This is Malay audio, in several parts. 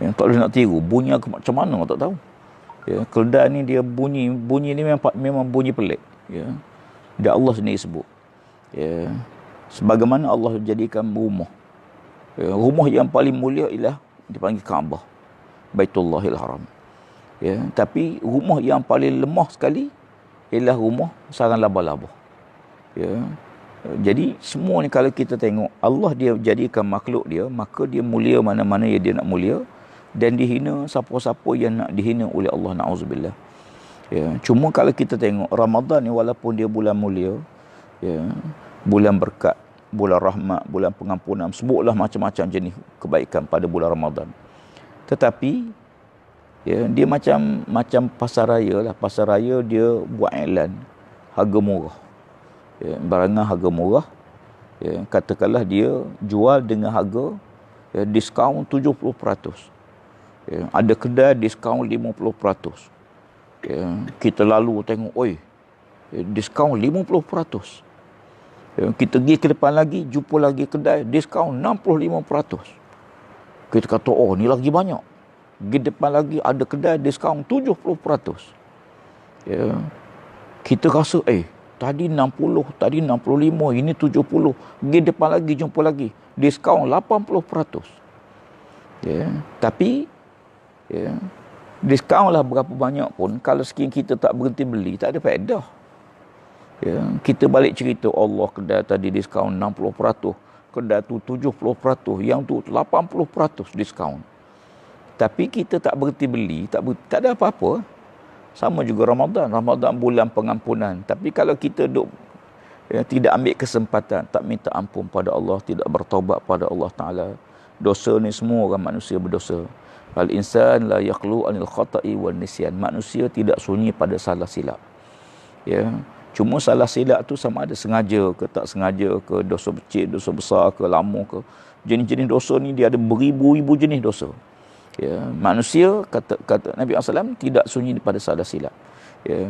Yang tak boleh nak tiru. Bunyi aku macam mana tak tahu. Ya, keledai ni dia bunyi ni memang bunyi pelik. Ya. Dan Allah sendiri sebut. Ya. Sebagaimana Allah jadikan rumah. Ya, rumah yang paling mulia ialah dipanggil Kaabah. Baitullahil Haram. Ya, tapi rumah yang paling lemah sekali ialah rumah sarang laba-laba. Ya. Jadi semua ni kalau kita tengok Allah dia jadikan makhluk dia, maka dia mulia mana-mana yang dia nak mulia dan dihina siapa-siapa yang nak dihina oleh Allah, na'udzubillah. Ya, cuma kalau kita tengok Ramadan ni walaupun dia bulan mulia, ya, bulan berkat, bulan rahmat, bulan pengampunan, sebutlah macam-macam jenis kebaikan pada bulan Ramadan. Tetapi ya, dia macam pasar raya lah. Pasar raya dia buat iklan harga murah. Ya, barangan harga murah. Ya, katakanlah dia jual dengan harga ya, diskaun 70%. Ya, ada kedai diskaun 50%. Ya, kita lalu tengok, oi, ya, diskaun 50%. Ya, kita pergi ke depan lagi, jumpa lagi kedai diskaun 65%. Kita kata, oh ni lagi banyak. Pergi depan lagi ada kedai diskaun 70%. Ya, kita rasa, tadi 60, tadi 65, ini 70. Pergi depan lagi, jumpa lagi. Diskaun 80%. Ya, tapi ya, diskaun lah berapa banyak pun, kalau sekian kita tak berhenti beli, tak ada faedah. Ya, kita balik cerita, Allah kedai tadi diskaun 60%, kedai tu 70%, yang tu 80% diskaun. Tapi kita tak berhenti beli, tak ada apa-apa. Sama juga Ramadan bulan pengampunan. Tapi kalau kita tidak ambil kesempatan, tak minta ampun pada Allah, tidak bertaubat pada Allah Ta'ala, dosa ni semua orang manusia berdosa. Al-insan la yakhlu anil khata'i wal nisyan. Manusia tidak sunyi pada salah silap. Ya. Cuma salah silap tu sama ada sengaja ke tak sengaja ke, dosa kecil, dosa besar ke, lama ke. Jenis-jenis dosa ni dia ada beribu-ribu jenis dosa. Ya, manusia kata Nabi SAW tidak sunyi pada salah silap. Ya,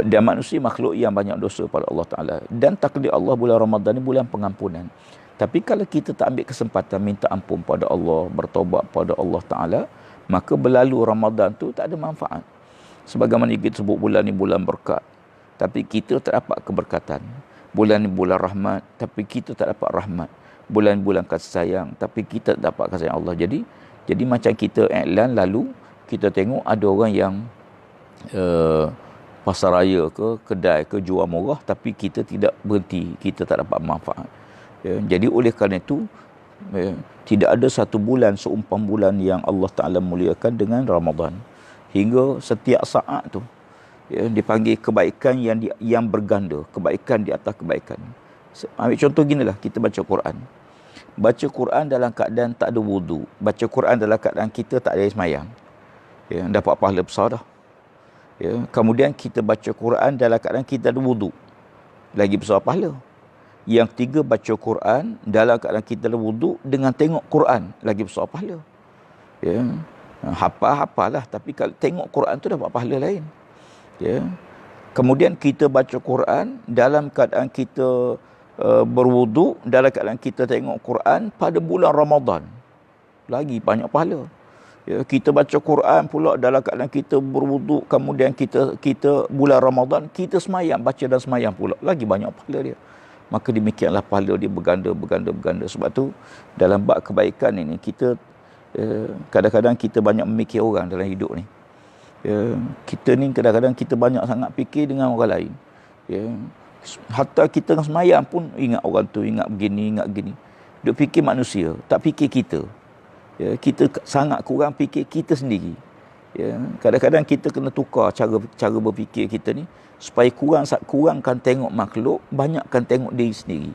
dan manusia makhluk yang banyak dosa pada Allah Ta'ala. Dan takdir Allah bulan Ramadan ni bulan pengampunan. Tapi kalau kita tak ambil kesempatan minta ampun pada Allah, bertaubat pada Allah Ta'ala, maka berlalu Ramadan tu tak ada manfaat. Sebagaimana kita sebut bulan ni bulan berkat, tapi kita tak dapat keberkatan. Bulan ni bulan rahmat, tapi kita tak dapat rahmat. Bulan-bulan kasih sayang, tapi kita tak dapat kasih sayang Allah. Jadi macam kita iklan lalu, kita tengok ada orang yang pasar raya ke, kedai ke, jual murah, tapi kita tidak berhenti, kita tak dapat manfaat. Ya, jadi oleh kerana itu, ya, tidak ada satu bulan seumpam bulan yang Allah Ta'ala muliakan dengan Ramadan. Hingga setiap saat tu, ya, dipanggil kebaikan yang berganda, kebaikan di atas kebaikan. Ambil contoh ginilah, kita baca Quran. Baca Quran dalam keadaan tak ada wudu. Baca Quran dalam keadaan kita tak ada semayang. Ya, dapat pahala besar dah. Ya, kemudian kita baca Quran dalam keadaan kita ada wudu. Lagi besar pahala. Yang ketiga, baca Quran dalam keadaan kita ada wudu dengan tengok Quran. Lagi besar pahala. Ya, hafal-hafal lah. Tapi kalau tengok Quran tu dapat pahala lain. Ya. Kemudian kita baca Quran dalam keadaan kita berwudu, dalam keadaan kita tengok Quran pada bulan Ramadan, lagi banyak pahala. Ya, kita baca Quran pula dalam keadaan kita berwudu, kemudian kita bulan Ramadan kita semayang, baca dan semayang pula, lagi banyak pahala dia. Maka demikianlah pahala dia berganda. Sebab tu dalam bab kebaikan ini kita kadang-kadang kita banyak memikir orang dalam hidup ni. Ya, kita ni kadang-kadang kita banyak sangat fikir dengan orang lain. Ya, hatta kita dengan semayang pun ingat orang tu, ingat begini. Duk fikir manusia, tak fikir kita. Ya, kita sangat kurang fikir kita sendiri. Ya, kadang-kadang kita kena tukar cara berfikir kita ni supaya kurangkan tengok makhluk, banyakkan tengok diri sendiri.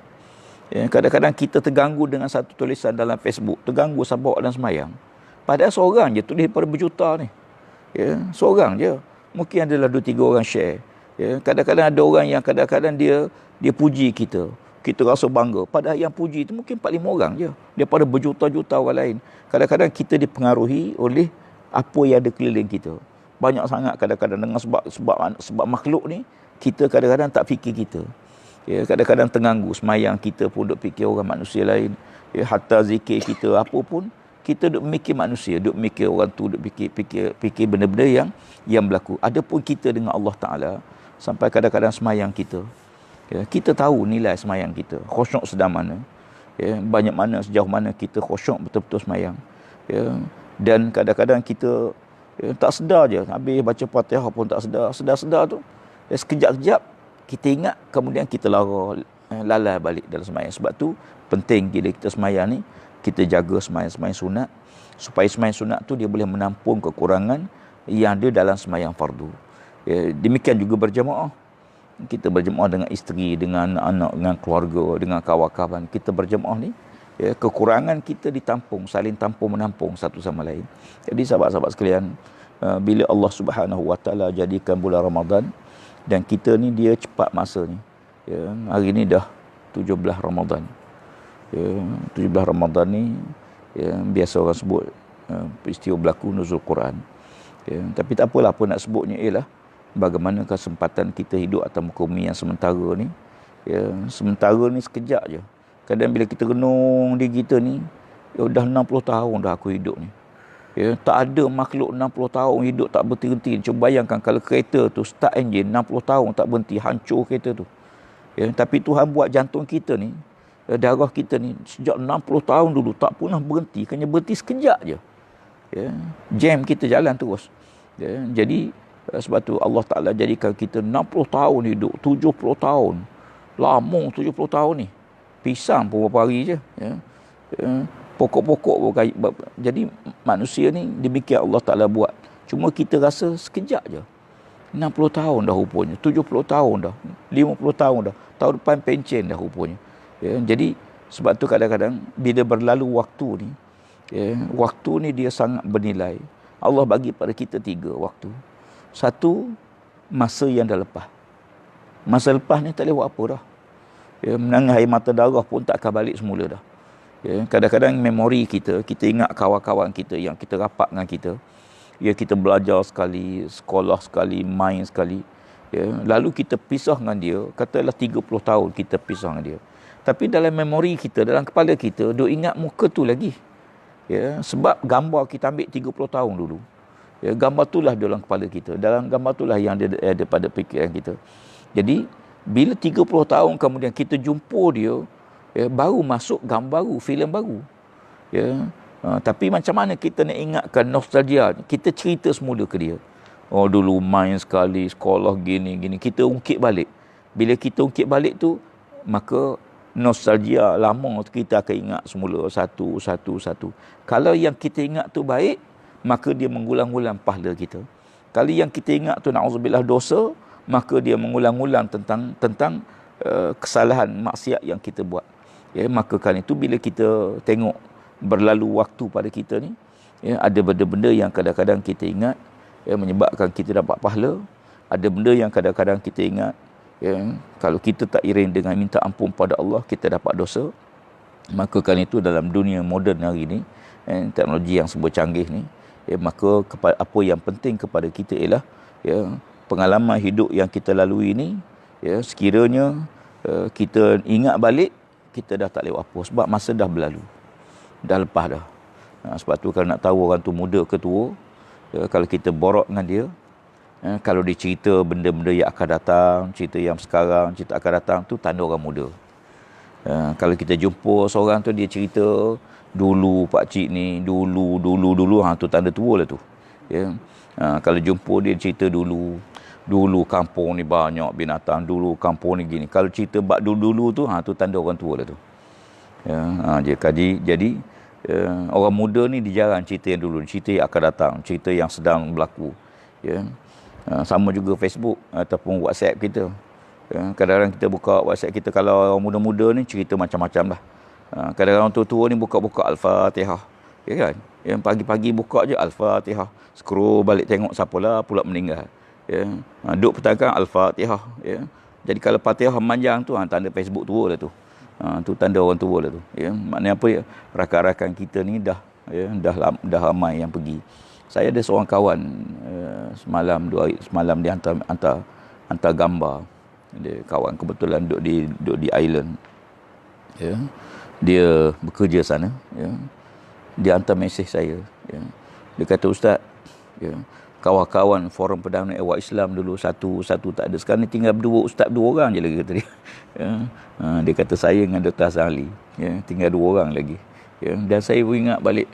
Ya, kadang-kadang kita terganggu dengan satu tulisan dalam Facebook, terganggu sebab dan semayang. Padahal seorang je tulis daripada berjuta ni. Ya, seorang je. Mungkin adalah 2-3 orang share. Ya, kadang-kadang ada orang yang kadang-kadang dia puji kita. Kita rasa bangga. Padahal yang puji itu mungkin 4-5 orang je. Daripada berjuta-juta orang lain. Kadang-kadang kita dipengaruhi oleh apa yang ada keliling kita. Banyak sangat kadang-kadang dengan sebab makhluk ni, kita kadang-kadang tak fikir kita. Ya, kadang-kadang terganggu semayang kita pun duk fikir orang manusia lain. Ya, hatta zikir kita apa pun Kita duk mikir manusia, duk mikir orang tu, duk fikir benda-benda yang berlaku. Adapun kita dengan Allah Taala, sampai kadang-kadang semayang kita, ya, kita tahu nilai semayang kita, khusyuk sedang mana, ya, banyak mana, sejauh mana kita khusyuk betul-betul semayang, ya. Dan kadang-kadang kita, ya, tak sedar je, habis baca Fatihah pun tak sedar tu, ya, sekejap-kejap kita ingat, kemudian kita lalai balik dalam semayang. Sebab tu penting bila kita semayang ni, kita jaga semayang-semayang sunat, supaya semayang sunat tu dia boleh menampung kekurangan yang ada dalam semayang fardu. Ya, demikian juga berjemaah. Kita berjemaah dengan isteri, dengan anak, dengan keluarga, dengan kawan-kawan. Kita berjemaah ni, ya, kekurangan kita ditampung, saling tampung menampung satu sama lain. Jadi sahabat-sahabat sekalian, bila Allah Subhanahu Wa Taala jadikan bulan Ramadan, dan kita ni dia cepat masa ni. Ya, hari ni dah 17 Ramadan. Ya, 17 Ramadan ni, ya, biasa orang sebut peristiwa berlaku nuzul Quran. Ya, tapi tak apalah apa nak sebutnya, ialah bagaimana kesempatan kita hidup atas muka bumi yang sementara ni. Ya, sementara ni sekejap je. Kadang bila kita renung diri kita ni, ya, dah 60 tahun dah aku hidup ni. Ya, tak ada makhluk 60 tahun hidup tak berhenti. Cuba bayangkan kalau kereta tu start engine 60 tahun tak berhenti, hancur kereta tu. Ya, tapi Tuhan buat jantung kita ni, darah kita ni sejak 60 tahun dulu tak pernah berhenti, hanya berhenti sekejap je. Ya, jam kita jalan terus. Ya, jadi sebab tu Allah Taala jadikan kita 60 tahun hidup, 70 tahun. Lama 70 tahun ni. Pisang pun beberapa hari je. Ya. Ya, pokok-pokok pun jadi manusia ni demikian Allah Taala buat. Cuma kita rasa sekejap je. 60 tahun dah rupanya, 70 tahun dah, 50 tahun dah. Tahun depan pencen dah rupanya. Ya, jadi sebab tu kadang-kadang bila berlalu waktu ni, ya, waktu ni dia sangat bernilai. Allah bagi pada kita 3 waktu. Satu, masa yang dah lepas. Masa lepas ni tak boleh buat apa dah. Ya, menangis air mata darah pun tak akan balik semula dah. Ya, kadang-kadang memori kita ingat kawan-kawan kita yang kita rapat dengan kita. Ya, kita belajar sekali, sekolah sekali, main sekali. Ya, lalu kita pisah dengan dia, katalah 30 tahun kita pisah dengan dia. Tapi dalam memori kita, dalam kepala kita, duk ingat muka tu lagi. Ya, sebab gambar kita ambil 30 tahun dulu. Ya, gambar itulah dalam kepala kita. Dalam gambar itulah yang ada pada fikiran kita. Jadi, bila 30 tahun kemudian kita jumpa dia, ya, baru masuk gambar baru, filem baru. Ya, tapi macam mana kita nak ingatkan nostalgia, kita cerita semula ke dia. Oh, dulu main sekali, sekolah gini. Kita ungkit balik. Bila kita ungkit balik tu, maka nostalgia lama kita akan ingat semula satu. Kalau yang kita ingat tu baik, maka dia mengulang-ulang pahala kita. Kalau yang kita ingat tu na'udzubillah dosa, maka dia mengulang-ulang tentang kesalahan maksiat yang kita buat. Ya, maka kan itu bila kita tengok berlalu waktu pada kita ni, ya, ada benda-benda yang kadang-kadang kita ingat, ya, menyebabkan kita dapat pahala. Ada benda yang kadang-kadang kita ingat, ya, kalau kita tak iring dengan minta ampun pada Allah, kita dapat dosa. Maka kan itu dalam dunia moden hari ni, teknologi yang serba canggih ni, ya, maka apa yang penting kepada kita ialah, ya, pengalaman hidup yang kita lalui ni, ya, sekiranya kita ingat balik, kita dah tak lewat apa, sebab masa dah berlalu, dah lepas dah. Sebab tu kalau nak tahu orang tu muda ke tua, ya, kalau kita borok dengan dia, kalau dia cerita benda-benda yang akan datang, cerita yang sekarang, cerita akan datang, tu tanda orang muda. Kalau kita jumpa seorang tu dia cerita dulu pakcik ni, dulu, tu tanda tua lah tu. Ya. Kalau jumpa dia cerita dulu kampung ni banyak binatang, dulu kampung ni gini. Kalau cerita bab dulu tu, tu tanda orang tua lah tu. Ya, jadi orang muda ni dia jarang cerita yang dulu, cerita yang akan datang, cerita yang sedang berlaku. Ya. Sama juga Facebook ataupun WhatsApp kita. Kadang-kadang kita buka WhatsApp kita, kalau orang muda-muda ni cerita macam-macam lah. Kadang-kadang orang tua-tua ni buka-buka Al-Fatihah. Ya kan? Yang pagi-pagi buka je Al-Fatihah. Scroll balik tengok siapalah pula meninggal. Ya. Duk petangkan Al-Fatihah. Ya. Jadi kalau Fatihah panjang tu, tanda Facebook tua lah tu. Tu tanda orang tua lah tu. Ya. Maknanya apa ya? Rakan-rakan kita ni dah ramai yang pergi. Saya ada seorang kawan semalam dia hantar gambar. Dia kawan kebetulan duduk di island. Ya. Dia bekerja sana. Ya. Dia hantar mesej saya. Ya. Dia kata, Ustaz, ya, kawan-kawan Forum Perdana Awak Islam dulu satu tak ada. Sekarang ni tinggal Ustaz dua orang je lagi, kata dia. Ya. Dia kata saya dengan Dr. Hassan Ali. Ya, tinggal 2 orang lagi. Ya. Dan saya ingat balik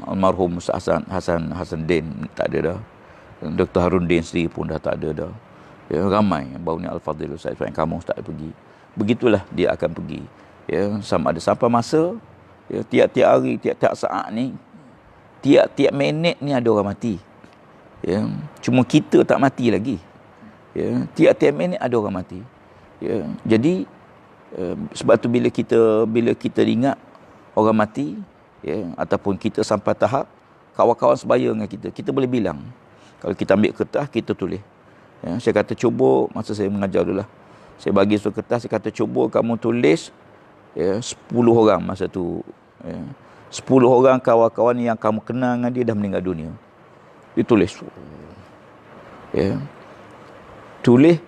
almarhum Ustaz Hassan Din tak ada dah. Dr. Harun Din sendiri pun dah tak ada dah. Ya, ramai yang baru ni Al-Fadhil Ustaz kamu tak pergi. Begitulah dia akan pergi. Ya, sama ada sampai masa, ya, tiap-tiap hari, tiap-tiap saat ni, tiap-tiap minit ni ada orang mati. Ya, cuma kita tak mati lagi. Ya, tiap-tiap minit ada orang mati. Ya, jadi sebab tu bila kita ingat orang mati, ya, ataupun kita sampai tahap kawan-kawan sebaya dengan kita boleh bilang. Kalau kita ambil kertas, kita tulis. Ya, saya kata cuba, masa saya mengajar dulu lah, saya bagi suatu kertas, saya kata cuba kamu tulis, ya, 10 orang masa tu. Ya, 10 orang kawan-kawan yang kamu kenal dengan dia dah meninggal dunia. Ditulis. Ya. Tulis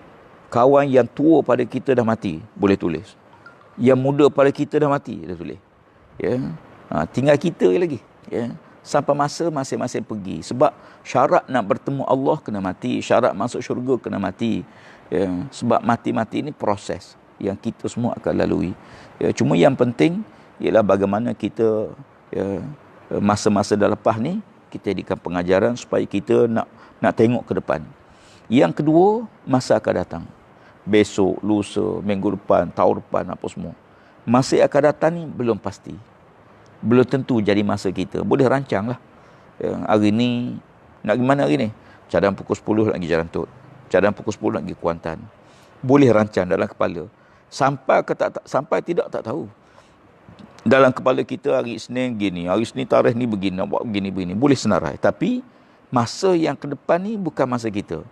kawan yang tua pada kita dah mati, boleh tulis. Yang muda pada kita dah mati, dah tulis. Ya. Tinggal kita lagi. Ya. Sampai masa masing-masing pergi. Sebab syarat nak bertemu Allah kena mati, syarat masuk syurga kena mati. Ya. Sebab mati-mati ini proses yang kita semua akan lalui. Ya. Cuma yang penting ialah bagaimana kita, ya, masa-masa dah lepas ni kita jadikan pengajaran supaya kita nak tengok ke depan. Yang kedua, masa akan datang. Besok, lusa, minggu depan, tahun depan, apa semua. Masa yang akan datang ni belum pasti. Belum tentu jadi masa kita. Boleh rancang lah. Ya, hari ni, nak gimana hari ni? Cadang pukul 10 nak pergi Jalan Tut. Cadang pukul 10 nak pergi Kuantan. Boleh rancang dalam kepala. Sampai ke sampai tidak, tak tahu. Dalam kepala kita hari Isnin gini, hari Isnin tarikh ni begini, nak buat begini. Boleh senarai. Tapi masa yang ke depan ni bukan masa kita.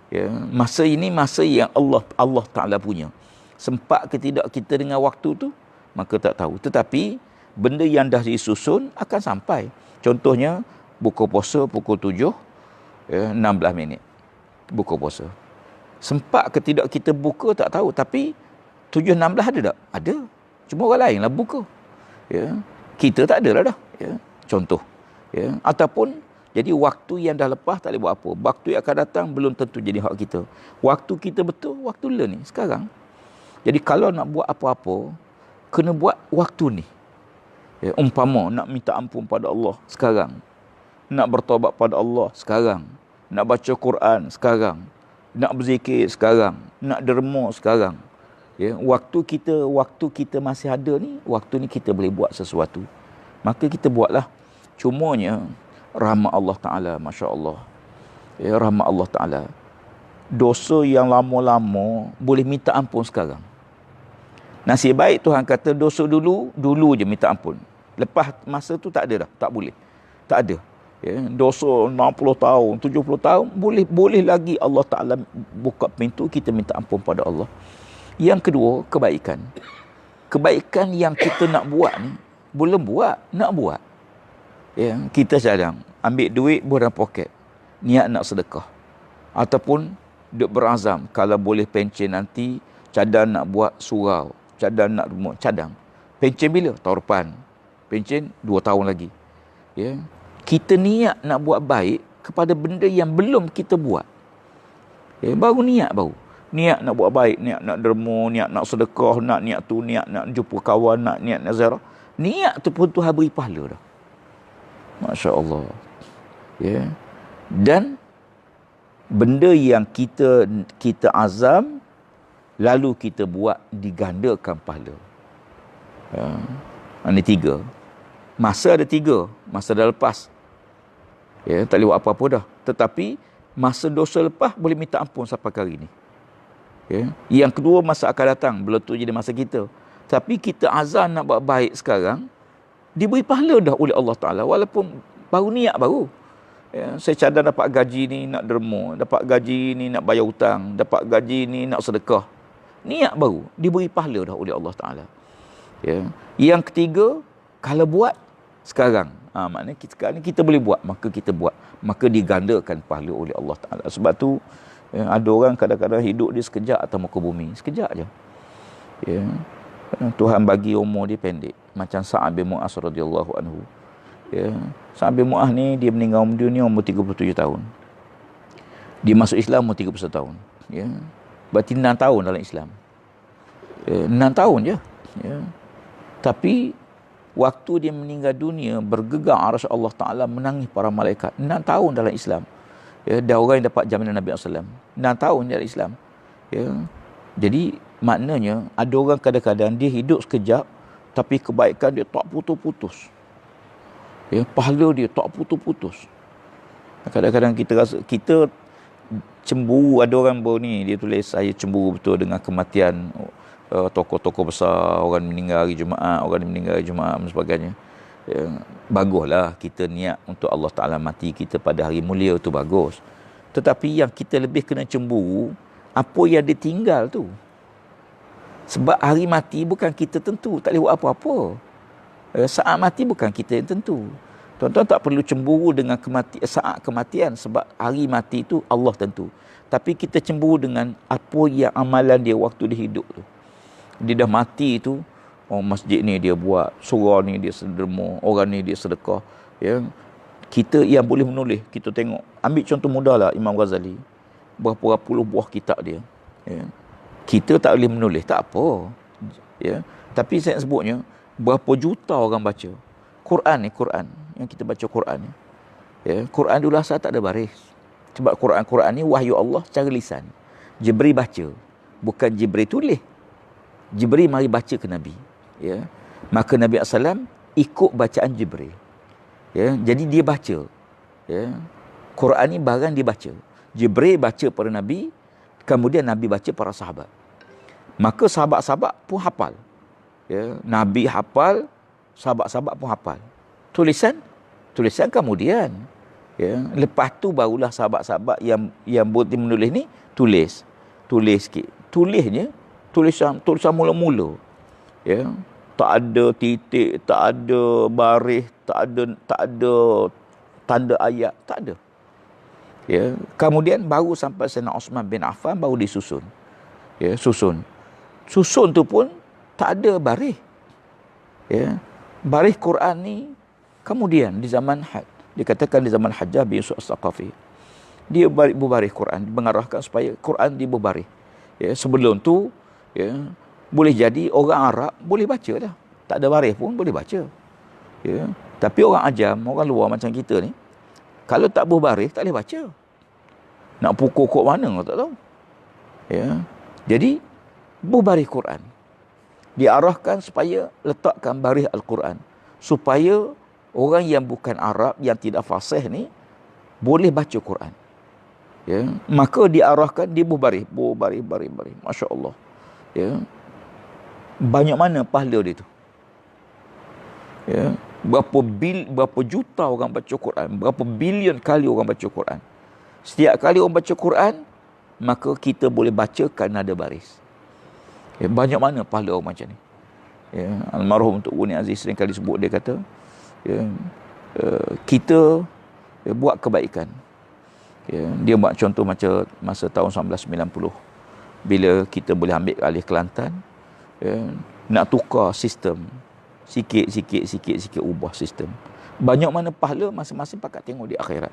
Ya, masa ini masa yang Allah Ta'ala punya. Sempat ke tidak kita dengan waktu tu, maka tak tahu. Tetapi benda yang dah disusun akan sampai. Contohnya buka puasa pukul 7, ya, 16 minit. Buka puasa. Sempat ke tidak kita buka tak tahu. Tapi 7.16 ada tak? Ada. Cuma orang lain lah buka. Ya, kita tak ada lah dah. Ya, contoh. Ya, ataupun jadi waktu yang dah lepas tak boleh buat apa. Waktu yang akan datang belum tentu jadi hak kita. Waktu kita betul, waktu learn ni sekarang. Jadi kalau nak buat apa-apa, kena buat waktu ni. Ya, umpama nak minta ampun pada Allah sekarang. Nak bertaubat pada Allah sekarang. Nak baca Quran sekarang. Nak berzikir sekarang. Nak derma sekarang. Ya, waktu kita masih ada ni, waktu ni kita boleh buat sesuatu. Maka kita buatlah. Cumanya rahmat Allah Ta'ala, Masya Allah. Ya, rahmat Allah Ta'ala. Dosa yang lama-lama boleh minta ampun sekarang. Nasib baik Tuhan kata dosa dulu je minta ampun. Lepas masa tu tak ada dah, tak boleh. Tak ada. Ya, dosa 60 tahun, 70 tahun, boleh lagi Allah Ta'ala buka pintu, kita minta ampun pada Allah. Yang kedua, kebaikan. Kebaikan yang kita nak buat ni, belum buat, nak buat. Ya, kita cadang, ambil duit buat dalam poket, niat nak sedekah. Ataupun duk berazam, kalau boleh pencen nanti, cadang nak buat surau, cadang nak rumah, cadang. Pencen bila? Tahun depan. Pencen 2 tahun lagi. Ya, kita niat nak buat baik kepada benda yang belum kita buat. Ya, baru niat baru. Niat nak buat baik, niat nak derma, niat nak sedekah, niat tu, niat nak jumpa kawan, niat nak ziarah. Niat tu pun Tuhan beri pahala dah. Masya Allah. Ya. Dan benda yang kita azam, lalu kita buat, digandakan pahala. Ya. Ini 3. Masa ada 3. Masa dah lepas. Ya, tak boleh buat apa-apa dah. Tetapi masa dosa lepas boleh minta ampun sampai hari ini. Ya. Yang kedua, masa akan datang, belum tu jadi masa kita. Tapi kita azam nak buat baik sekarang, diberi pahala dah oleh Allah Ta'ala. Walaupun baru niat baru. Ya, saya cadang dapat gaji ni nak derma, dapat gaji ni nak bayar hutang, dapat gaji ni nak sedekah. Niat baru, diberi pahala dah oleh Allah Ta'ala. Ya. Yang ketiga, kalau buat sekarang, maknanya sekarang ni kita boleh buat, maka kita buat. Maka digandakan pahala oleh Allah Ta'ala. Sebab tu, ya, ada orang kadang-kadang hidup dia sekejap atas muka bumi. Sekejap je. Ya. Tuhan bagi umur dia pendek. Macam Sa'ad bin Mu'az radhiyallahu anhu. Ya. Sa'ad bin Mu'adh ni dia meninggal dunia umur 37 tahun. Dia masuk Islam umur 31 tahun. Ya. Berarti 6 tahun dalam Islam. Ya, 6 tahun je. Ya. Tapi waktu dia meninggal dunia, bergegar arsy Allah Ta'ala, menangis para malaikat. 6 tahun dalam Islam. Ya, dah orang yang dapat jaminan Nabi SAW. 6 tahun dalam Islam. Ya. Jadi maknanya ada orang kadang-kadang dia hidup sekejap, tapi kebaikan dia tak putus-putus. Ya, pahala dia tak putus-putus. Kadang-kadang kita rasa, kita cemburu. Ada orang baru ni, dia tulis, saya cemburu betul dengan kematian tokoh-tokoh besar, orang meninggal hari Jumaat, orang meninggal hari Jumaat dan sebagainya. Ya, baguslah kita niat untuk Allah Ta'ala mati kita pada hari mulia, tu bagus. Tetapi yang kita lebih kena cemburu, apa yang ditinggal tu. Sebab hari mati bukan kita tentu, tak boleh buat apa-apa. Saat mati bukan kita yang tentu. Tuan-tuan tak perlu cemburu dengan saat kematian, sebab hari mati tu Allah tentu. Tapi kita cemburu dengan apa yang amalan dia waktu dia hidup tu. Dia dah mati tu, oh masjid ni dia buat, surau ni dia sederma, orang ni dia sedekah. Ya. Kita yang boleh menulis, kita tengok. Ambil contoh mudah lah, Imam Ghazali. Berapa puluh buah kitab dia. Ya. Kita tak boleh menulis, tak apa. Ya. Tapi saya sebutnya, berapa juta orang baca. Quran ni, Quran. Yang kita baca Quran ni. Ya. Quran dulu asal tak ada baris. Sebab Quran ni wahyu Allah secara lisan. Jibril baca. Bukan Jibril tulis. Jibril mari baca ke Nabi. Ya. Maka Nabi SAW ikut bacaan Jibril. Ya. Jadi dia baca. Ya. Quran ni barang dia baca. Jibril baca pada Nabi, kemudian Nabi baca para sahabat. Maka sahabat-sahabat pun hafal. Ya. Nabi hafal, sahabat-sahabat pun hafal. Tulisan kemudian. Ya. Lepas tu barulah sahabat-sahabat yang boleh menulis ni tulis sikit. Tulisnya tulisan mula-mula. Ya. Tak ada titik, tak ada baris, tak ada tanda ayat, tak ada. Ya. Kemudian baru sampai Sayyidina Osman bin Affan baru disusun. Ya, susun tu pun tak ada baris. Ya. Baris Quran ni kemudian di zaman dikatakan di zaman Hajjaj bin Yusuf As-Saqafi. Dia berbaris Quran, mengarahkan supaya Quran diberbaris. Ya, sebelum tu ya, boleh jadi orang Arab boleh baca dah. Tak ada baris pun boleh baca. Ya. Tapi orang ajam, orang luar macam kita ni, kalau tak berbaris tak boleh baca. Nak pukul kok mana tak tahu. Ya. Jadi berbaris Quran. Diarahkan supaya letakkan baris Al-Quran. Supaya orang yang bukan Arab, yang tidak fasih ni, boleh baca Quran. Ya. Maka diarahkan dia berbaris. Masya Allah. Ya. Banyak mana pahala dia tu. Ya. Berapa juta orang baca Quran. Berapa bilion kali orang baca Quran. Setiap kali orang baca Quran, maka kita boleh bacakan nada baris. Ya, banyak mana pahala orang macam ni. Ya, almarhum Tok Guni Aziz sering kali sebut, dia kata, ya, kita buat kebaikan. Ya, dia buat contoh macam masa tahun 1990. Bila kita boleh ambil alih Kelantan, ya, nak tukar sistem. Sikit ubah sistem. Banyak mana pahala masing-masing pakat tengok di akhirat.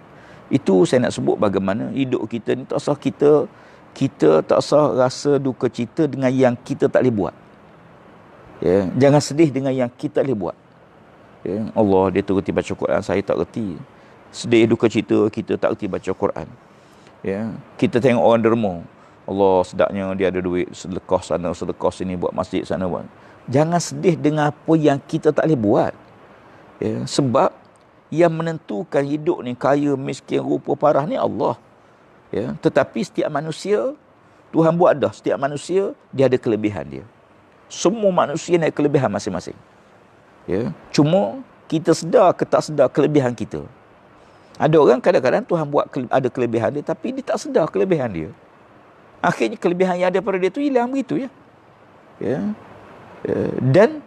Itu saya nak sebut bagaimana hidup kita ni tak usah kita tak usah rasa duka cita dengan yang kita tak boleh buat. Ya, jangan sedih dengan yang kita boleh buat. Ya, Allah dia tu reti baca Quran, saya tak reti. Sedih duka cita kita tak reti baca Quran. Ya, kita tengok orang derma. Allah sedapnya dia ada duit, sedekah sana, sedekah sini, buat masjid sana buat. Jangan sedih dengan apa yang kita tak boleh buat. Ya, sebab yang menentukan hidup ni kaya, miskin, rupa, parah ni Allah. Ya, tetapi setiap manusia Tuhan buat dah, setiap manusia dia ada kelebihan dia. Semua manusia ada kelebihan masing-masing. Ya, cuma kita sedar ke tak sedar kelebihan kita. Ada orang kadang-kadang Tuhan buat ada kelebihan dia, tapi dia tak sedar kelebihan dia. Akhirnya kelebihan yang ada pada dia tu hilang begitu ya. Ya. Dan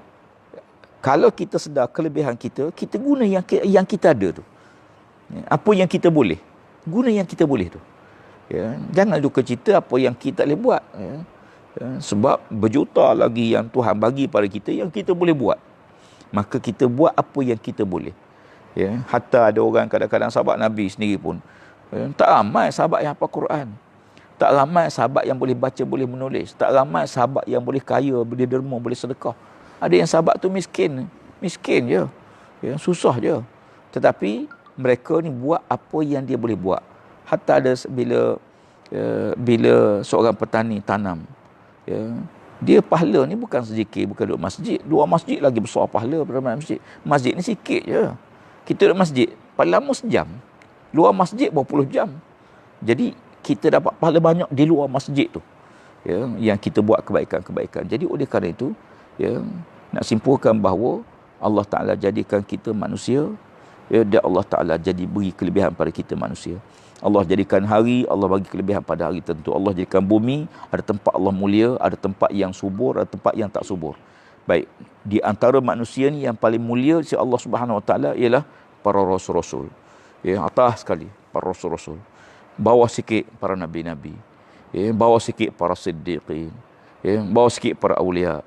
kalau kita sedar kelebihan kita, kita guna yang kita ada tu. Apa yang kita boleh, guna yang kita boleh tu. Ya. Jangan duka cita apa yang kita boleh buat. Ya. Ya. Sebab berjuta lagi yang Tuhan bagi pada kita yang kita boleh buat. Maka kita buat apa yang kita boleh. Ya, hatta ada orang kadang-kadang sahabat Nabi sendiri pun tak ramai sahabat yang hafal Quran. Tak ramai sahabat yang boleh baca, boleh menulis. Tak ramai sahabat yang boleh kaya, boleh derma, boleh sedekah. Ada yang sahabat tu miskin. Miskin je. Ya, susah je. Tetapi mereka ni buat apa yang dia boleh buat. Hatta ada bila seorang petani tanam, ya, dia pahala ni bukan sedikit, bukan duduk masjid. 2 masjid lagi besar pahala daripada masjid. Masjid ni sikit je. Kita duduk masjid, paling lama sejam. Luar masjid berpuluh jam. Jadi kita dapat pahala banyak di luar masjid tu, ya, yang kita buat kebaikan-kebaikan. Jadi oleh kerana itu, ya, nak simpulkan bahawa Allah Ta'ala jadikan kita manusia, ya, dan Allah Ta'ala jadi beri kelebihan pada kita manusia. Allah jadikan hari, Allah bagi kelebihan pada hari tentu. Allah jadikan bumi, ada tempat Allah mulia, ada tempat yang subur, ada tempat yang tak subur. Baik, di antara manusia ni yang paling mulia si Allah Subhanahu Wa Ta'ala ialah para rasul-rasul. Ya, atas sekali para rasul-rasul. Bawah sikit para nabi-nabi, ya, bawah sikit para siddiqin, ya, bawah sikit para awliya,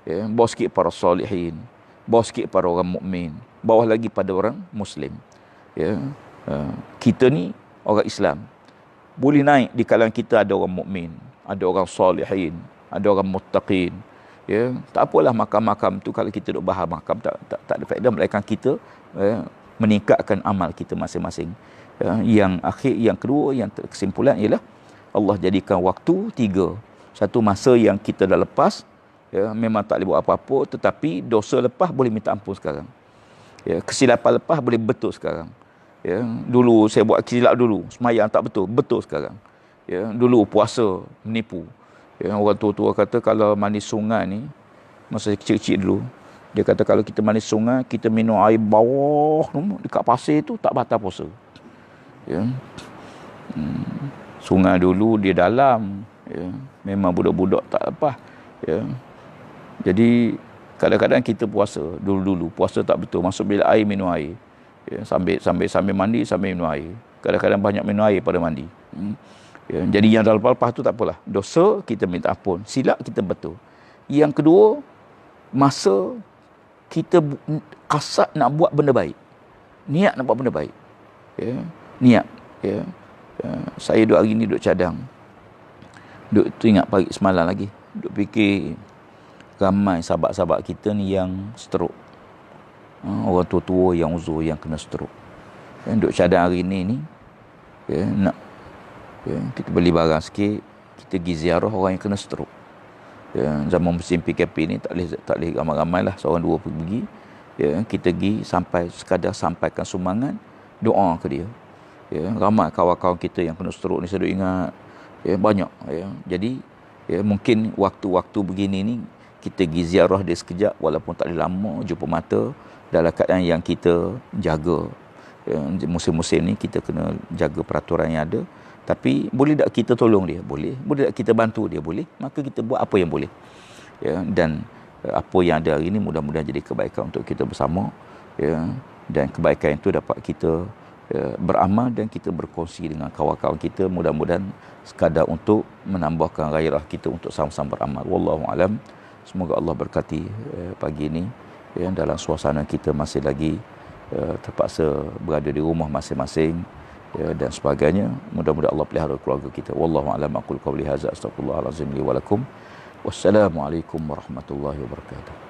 ya, bawah sikit para salihin, bawah sikit para orang mukmin, bawah lagi pada orang muslim. Ya, kita ni orang Islam, boleh naik di kalangan kita ada orang mukmin, ada orang salihin, ada orang muttaqin. Ya, tak apalah makam-makam tu kalau kita duk bahas makam tak ada faedah, melainkan kita meningkatkan amal kita masing-masing. Ya, yang akhir, yang kedua, yang kesimpulan ialah Allah jadikan waktu 3. Satu, masa yang kita dah lepas, ya, memang tak boleh buat apa-apa, tetapi dosa lepas boleh minta ampun sekarang. Ya, kesilapan lepas boleh betul sekarang. Ya, dulu saya buat silap dulu, semayang tak betul, betul sekarang. Ya, dulu puasa menipu. Ya, orang tua-tua kata kalau mandi sungai ni, masa kecil-kecil dulu, dia kata kalau kita mandi sungai, kita minum air bawah dekat pasir tu tak batal puasa. Ya. Sungai dulu dia dalam, ya, memang budak-budak tak apa, ya. Jadi kadang-kadang kita puasa dulu puasa tak betul, masuk bilik air minum air, ya, sambil mandi sambil minum air, kadang-kadang banyak minum air pada mandi. Ya, jadi yang dah lepas tu tak apalah, dosa kita minta ampun, silap kita betul. Yang kedua, masa kita kasat nak buat benda baik, niat nak buat benda baik, ya, niat, ya. Saya duduk hari ni duduk cadang, duduk teringat pagi semalam lagi, duduk fikir ramai sahabat-sahabat kita ni yang stroke, orang tua-tua yang uzur yang kena stroke. Duduk cadang hari ni, ya, nak, ya, kita beli barang sikit, kita pergi ziarah orang yang kena stroke. Ya, zaman musim PKP ni tak boleh ramai-ramai lah, seorang dua pergi. Ya, kita pergi sampai sekadar sampaikan sumbangan, doa ke dia. Ya, ramai kawan-kawan kita yang kena stroke ni, saya duk ingat, ya, banyak. Ya. Jadi, ya, mungkin waktu-waktu begini ni kita pergi ziarah dia sekejap, walaupun tak boleh lama jumpa mata, dalam keadaan yang kita jaga. Ya, musim-musim ni kita kena jaga peraturan yang ada. Tapi boleh tak kita tolong dia? Boleh. Boleh tak kita bantu dia? Boleh. Maka kita buat apa yang boleh. Ya, dan apa yang ada hari ini mudah-mudahan jadi kebaikan untuk kita bersama. Ya, dan kebaikan itu dapat kita, ya, beramal dan kita berkongsi dengan kawan-kawan kita. Mudah-mudahan sekadar untuk menambahkan gairah kita untuk sama-sama beramal. Wallahu alam. Semoga Allah berkati pagi ini, ya, dalam suasana kita masih lagi terpaksa berada di rumah masing-masing, ya, dan sebagainya. Mudah-mudahan Allah pelihara keluarga kita. Wallahu a'lam. Aqul qawli hadza, astaghfirullahalazim li wa lakum. Wassalamualaikum warahmatullahi wabarakatuh.